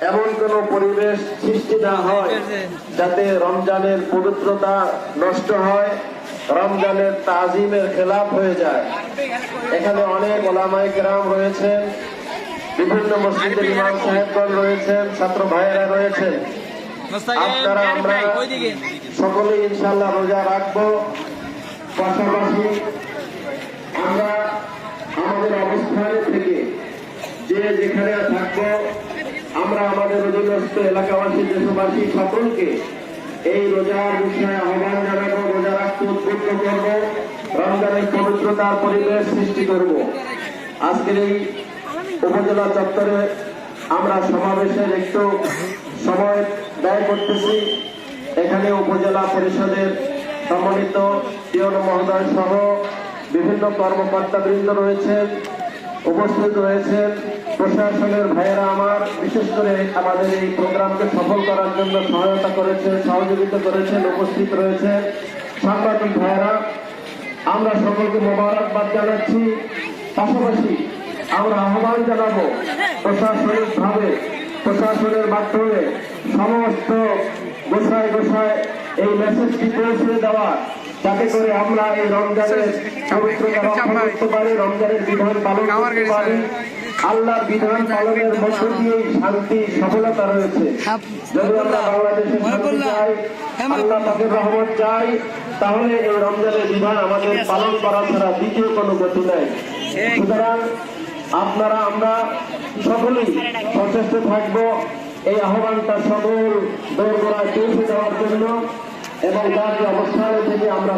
এমন কোন পরিবেশ সৃষ্টি না হয় যাতে রমজানের পবিত্রতা নষ্ট হয়, রমজানের তাজিমের খেলাফ হয়ে যায়। এখানে অনেক ওলামায়ে কেরাম রয়েছেন, বিভিন্ন মসজিদের ইমাম সাহেবগণ রয়েছেন, ছাত্র ভাইয়েরা রয়েছেন। আপনারা আমরা সকলেই ইনশাআল্লাহ রোজা রাখবো। পাশাপাশি আমরা আমাদের অবস্থানে থেকে যে যেখানে থাকবো আমরা আমাদের অধীনস্থ এলাকাবাসী, দেশবাসী সকলকে এই রোজার বিষয়ে আহ্বান জানাবো, রোজা রাখতে উদ্বুদ্ধ করব, রমজানের পবিত্রতার পরিবেশ সৃষ্টি করব। আজকের এই উপজেলা চত্বরে আমরা সমাবেশের একটু সময় ব্যয় করতেছি। এখানে উপজেলা পরিষদের সম্মানিত ইউন মহোদয় সহ বিভিন্ন কর্মকর্তাবৃন্দ রয়েছেন, উপস্থিত রয়েছেন, প্রশাসনের ভাইয়েরা আমার বিশেষ করে আমাদের এই প্রোগ্রামকে সফল করার জন্য সহায়তা করেছেন, সহযোগিতা করেছেন, উপস্থিত রয়েছেন সাংবাদিক ভাইয়েরা। আমরা সকলকে মোবারকবাদ জানাচ্ছি। পাশাপাশি আমরা আহ্বান জানাবো প্রশাসনিকভাবে, প্রশাসনের মাধ্যমে সমস্ত গোসায় গোসায় এই মেসেজটি পৌঁছে দেওয়া, যাতে করে আমরা এই রমজানের পবিত্রতা রক্ষা করতে পারি, রমজানের বিধান পালন করতে পারি। আল্লাহর বিধান পালনের মধ্য দিয়েই শান্তি সফলতা রয়েছে। যদি আমরা বাংলাদেশে শান্তি চাই, আল্লাহ পাকের রহমত চাই, তাহলে এই রমজানের বিধান আমাদের পালন করা ছাড়া দ্বিতীয় কোনো গতি নাই। সুতরাং আপনারা আমরা সকলেই সচেষ্ট থাকবো এই আহ্বানটা সকল দোরগোড়ায় পৌঁছে দেওয়ার জন্য, এবং যার যে অবস্থানে থেকে আমরা